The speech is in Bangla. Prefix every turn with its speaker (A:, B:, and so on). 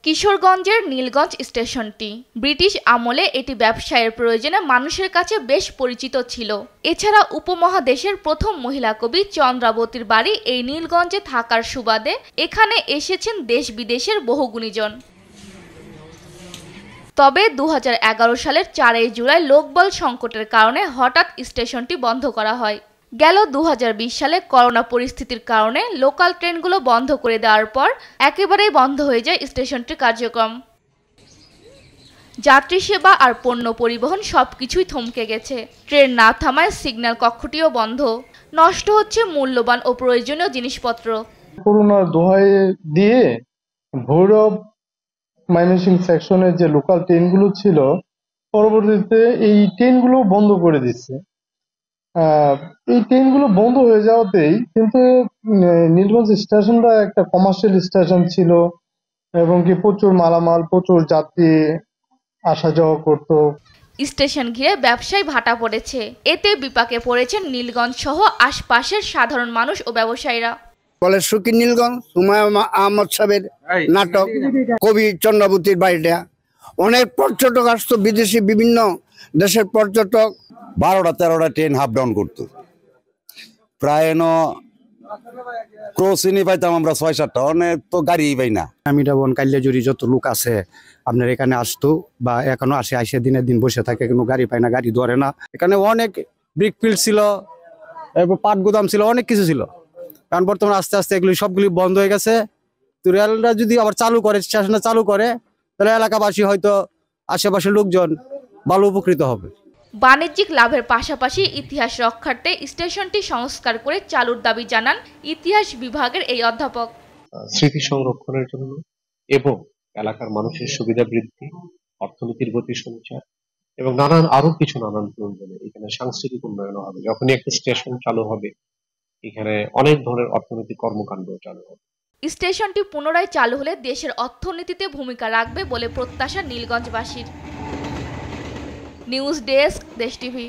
A: কিশোরগঞ্জের নীলগঞ্জ স্টেশনটি ব্রিটিশ আমলে এটি ব্যবসায়ের প্রয়োজনে মানুষের কাছে বেশ পরিচিত ছিল। এছাড়া উপমহাদেশের প্রথম মহিলা কবি চন্দ্রাবতীর বাড়ি এই নীলগঞ্জে থাকার সুবাদে এখানে এসেছেন দেশ বিদেশের বহু গুণীজন। তবে ২০১১ সালের ৪ জুলাই লোকবল সংকটের কারণে হঠাৎ স্টেশনটি বন্ধ করা হয়। গেল ২০২০ সালে করোনা পরিস্থিতির কারণে লোকাল ট্রেনগুলো বন্ধ করে দেওয়ার পর একেবারেই বন্ধ হয়ে যায় স্টেশনটির কার্যক্রম। যাত্রী সেবা আর পণ্য পরিবহন সবকিছুই থমকে গেছে। ট্রেন না থামায় সিগন্যাল কক্ষটিও বন্ধ। নষ্ট হচ্ছে মূল্যবান ও প্রয়োজনীয় জিনিসপত্র।
B: করোনার দোহাই দিয়ে ভৈরব ময়মনসিংহ সেকশনের যে লোকাল ট্রেনগুলো ছিল পরবর্তীতে এই ট্রেনগুলো বন্ধ করে দিচ্ছে। এই ট্রেনগুলো বন্ধ হয়ে যাওয়াতেই কিন্তু নীলগঞ্জ স্টেশনটা একটা কমার্শিয়াল স্টেশন ছিল এবং কি প্রচুর মালামাল প্রচুর যাত্রী আসা যাওয়া করতো।
A: স্টেশন ঘিরে ব্যবসায় ভাটা পড়েছে। এতে বিপাকে পড়েছেন নীলগঞ্জ সহ আশপাশের সাধারণ মানুষ ও ব্যবসায়ীরা।
C: কলেজ সুকির নীলগঞ্জ হুমায়ুন আহমদ সাহেবের নাটক কবি চন্দ্রাবতীর বাড়িটা অনেক পর্যটক আসতো, বিদেশি বিভিন্ন দেশের পর্যটক।
D: 12টা-13টা ট্রেন হাফ ডাউন করতো, প্রায় ক্রসিনি পাইতাম আমরা 6-7টা, অনেক তো গাড়ি পাই না।
E: আমিরাবন কাল্যাজুরি যত লোক আছে আপনার এখানে আসতো বা এখনো আসে দিনের দিন বসে থাকে, কোনো গাড়ি পায় না, গাড়ি ধরে না। এখানে অনেক ব্রিক ফিল্ড ছিল, এরপর পাট গুদাম ছিল, অনেক কিছু ছিল। কারণ বর্তমানে আস্তে আস্তে এগুলি সবগুলি বন্ধ হয়ে গেছে। তো রেলটা যদি আবার চালু করে, স্টেশনটা চালু করে, তাহলে এলাকাবাসী হয়তো আশেপাশের লোকজন ভালো উপকৃত হবে।
A: বাণিজ্যিক লাভের পাশাপাশি ইতিহাস রক্ষার্থে স্টেশনটি সংস্কার করে চালুর দাবি জানান ইতিহাস বিভাগের এই অধ্যাপক।
F: স্মৃতি সংরক্ষণের জন্য এবং এলাকার মানুষের সুবিধা বৃদ্ধি, অর্থনীতির গতি সঞ্চার এবং আরো কিছু নানান প্রয়োজনে এখানে সাংস্কৃতিক উন্নয়ন হবে। যখনই একটা স্টেশন চালু হবে এখানে অনেক ধরনের অর্থনৈতিক কর্মকাণ্ড চালু হবে।
A: স্টেশনটি পুনরায় চালু হলে দেশের অর্থনীতিতে ভূমিকা রাখবে বলে প্রত্যাশা নীলগঞ্জবাসীর। নিউজ ডেস্ক, দেশ টিভি।